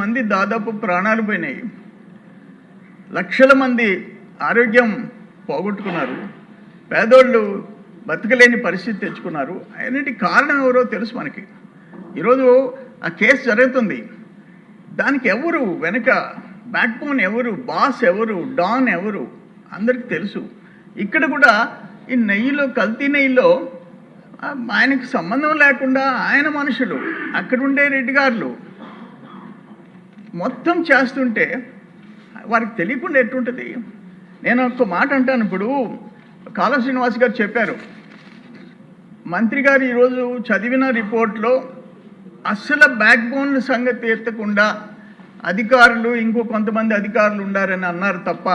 మంది దాదాపు ప్రాణాలు పోయినాయి, లక్షల మంది ఆరోగ్యం పోగొట్టుకున్నారు, పేదోళ్ళు బతకలేని పరిస్థితి తెచ్చుకున్నారు. అన్నిటికి కారణం ఎవరో తెలుసు మనకి. ఈరోజు ఆ కేసు జరుగుతుంది, దానికి ఎవరు వెనక బ్యాక్బోన్ ఎవరు, బాస్ ఎవరు, డాన్ ఎవరు అందరికీ తెలుసు. ఇక్కడ కూడా ఈ నెయ్యిలో, కల్తీ నెయ్యిలో ఆయనకు సంబంధం లేకుండా ఆయన మనుషులు, అక్కడుండే రెడ్డి గారులు మొత్తం చేస్తుంటే వారికి తెలియకుండా ఎట్టుంటుంది. నేను ఒక మాట అంటాను. ఇప్పుడు కాళా శ్రీనివాస్ గారు చెప్పారు, మంత్రి గారు ఈరోజు చదివిన రిపోర్ట్లో అస్సలు బ్యాక్బోన్ సంగతి ఎత్తకుండా అధికారులు, ఇంకో కొంతమంది అధికారులు ఉండారని అన్నారు తప్ప,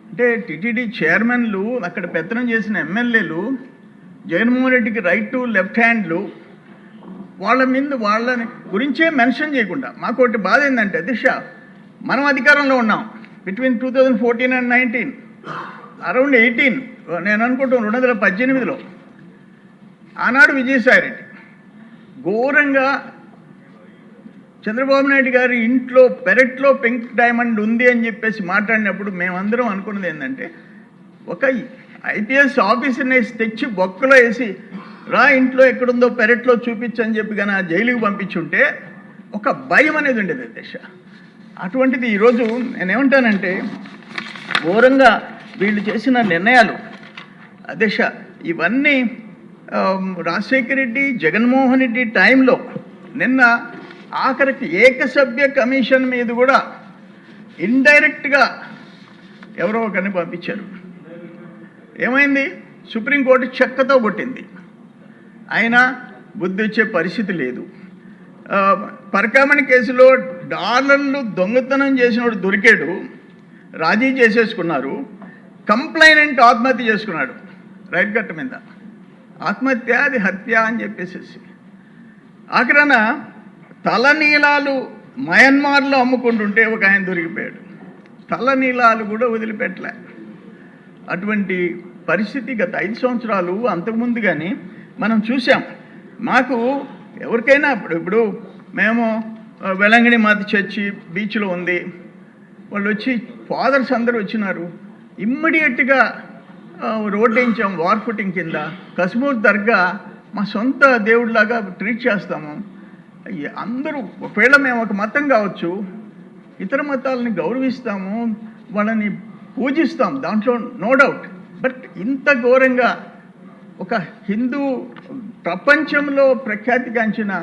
అంటే టీటీడీ చైర్మన్లు, అక్కడ పెత్తనం చేసిన ఎమ్మెల్యేలు, జగన్మోహన్ రెడ్డికి రైట్ టు లెఫ్ట్ హ్యాండ్లు, వాళ్ళని గురించే మెన్షన్ చేయకుండా. మాకు ఒకటి బాధ ఏంటంటే, దిశ మనం అధికారంలో ఉన్నాం బిట్వీన్ 2014 and 19, అరౌండ్ 18, నేను అనుకుంటాను 2018లో ఆనాడు విజయసాయి రెడ్డి ఘోరంగా చంద్రబాబు నాయుడు గారి ఇంట్లో పెరట్లో పింక్ డైమండ్ ఉంది అని చెప్పేసి మాట్లాడినప్పుడు మేమందరం అనుకున్నది ఏంటంటే, ఒక ఐపీఎస్ ఆఫీసర్ని తెచ్చి బొక్కలో వేసి రా ఇంట్లో ఎక్కడుందో పెరట్లో చూపించని చెప్పి కానీ ఆ జైలుకి పంపించుంటే ఒక భయం అనేది ఉండేది దిశ. అటువంటిది ఈరోజు నేనేమంటానంటే, ఘోరంగా వీళ్ళు చేసిన నిర్ణయాలు దిశ ఇవన్నీ రాజశేఖర రెడ్డి, జగన్మోహన్ రెడ్డి టైంలో నిన్న ఆఖరికి ఏకసభ్య కమిషన్ మీద కూడా ఇండైరెక్ట్గా ఎవరో ఒకరిని పంపించారు. ఏమైంది? సుప్రీంకోర్టు చెక్కతో కొట్టింది, అయినా బుద్ధి వచ్చే పరిస్థితి లేదు. పరకామణి కేసులో డాలర్లు దొంగతనం చేసినోడు దొరికాడు, రాజీ చేసేసుకున్నారు. కంప్లైనెంట్ ఆత్మహత్య చేసుకున్నాడు రైట్ గట్ట మీద. ఆత్మహత్య అది హత్య అని చెప్పేసి ఆఖరణ తలనీలాలు మయన్మార్లో అమ్ముకుంటుంటే ఒక ఆయన దొరికిపోయాడు. తలనీలాలు కూడా వదిలిపెట్టలే. అటువంటి పరిస్థితి గత 5 సంవత్సరాలు అంతకుముందు కానీ మనం చూసాం. మాకు ఎవరికైనా ఇప్పుడు మేము వెలంగిణి మాత చర్చి బీచ్లో ఉంది, వాళ్ళు వచ్చి ఫాదర్స్ అందరూ వచ్చినారు, ఇమ్మీడియట్గా రోడ్ వేయించాం వార్ ఫుటింగ్ కింద. కశ్మూర్ దర్గా మా సొంత దేవుడిలాగా ట్రీట్ చేస్తాము. అందరూ ఒకవేళ మేము ఒక మతం కావచ్చు, ఇతర మతాలని గౌరవిస్తాము, వాళ్ళని పూజిస్తాం, దాంట్లో నో డౌట్. బట్ ఇంత ఘోరంగా ఒక హిందూ ప్రపంచంలో ప్రఖ్యాతిగాంచిన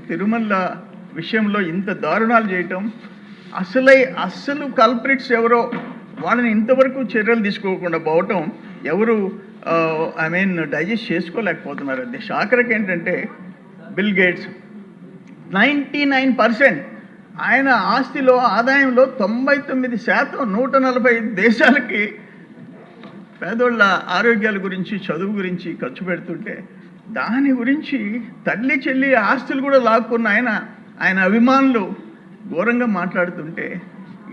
తిరుమల విషయంలో ఇంత దారుణాలు చేయటం, అసలు కల్ప్రిట్స్ ఎవరో వాళ్ళని ఇంతవరకు చర్యలు తీసుకోకుండా పోవటం ఎవరు డైజెస్ట్ చేసుకోలేకపోతున్నారు. అది ఆఖరికి ఏంటంటే, బిల్ గేట్స్ 99% ఆయన ఆస్తిలో ఆదాయంలో 99% 145 దేశాలకి పేదోళ్ళ ఆరోగ్యాల గురించి, చదువు గురించి ఖర్చు పెడుతుంటే, దాని గురించి తల్లి చెల్లి ఆస్తులు కూడా లాక్కున్న ఆయన అభిమానులు ఘోరంగా మాట్లాడుతుంటే,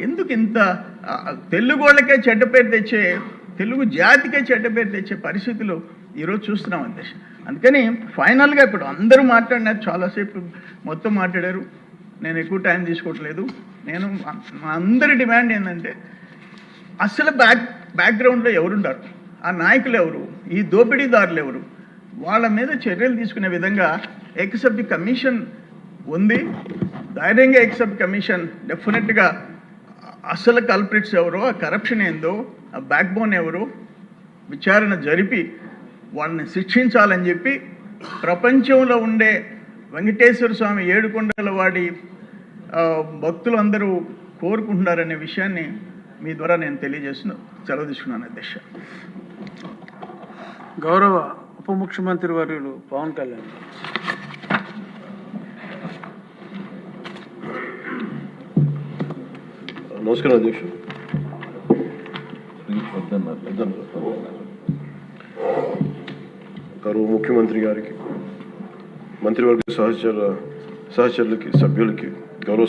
ఎందుకు ఇంత తెలుగు వాళ్ళకే చెడ్డ పేరు తెచ్చే, తెలుగు జాతికే చెడ్డ పేరు తెచ్చే పరిస్థితులు ఈరోజు చూస్తున్నాం అంతే. అందుకని ఫైనల్గా ఇప్పుడు అందరూ మాట్లాడినారు, చాలాసేపు మొత్తం మాట్లాడారు, నేను ఎక్కువ టైం తీసుకోవట్లేదు. నేను మా అందరి డిమాండ్ ఏంటంటే, అసలు బ్యాక్గ్రౌండ్లో ఎవరుంటారు, ఆ నాయకులు ఎవరు, ఈ దోపిడీదారులు ఎవరు, వాళ్ళ మీద చర్యలు తీసుకునే విధంగా ఏకసభ్య కమిషన్ ఉంది. ధైర్యంగా ఏకసభ్య కమిషన్ డెఫినెట్గా అసలు కల్ప్రిట్స్ ఎవరో, ఆ కరప్షన్ ఏందో, ఆ బ్యాక్బోన్ ఎవరో విచారణ జరిపి వాళ్ళని శిక్షించాలని చెప్పి ప్రపంచంలో ఉండే వెంకటేశ్వర స్వామి ఏడుకొండల వాడి భక్తులు అందరూ కోరుకుంటున్నారనే విషయాన్ని మీ ద్వారా నేను సెలవు తీసుకున్నాను అధ్యక్ష. గౌరవ ఉప ముఖ్యమంత్రి వర్యులు పవన్ కళ్యాణ్. నమస్కారం అధ్యక్ష. గౌరవ ముఖ్యమంత్రి గారికి, మంత్రివర్గ సహచరులకి, సభ్యులకి, గౌరవ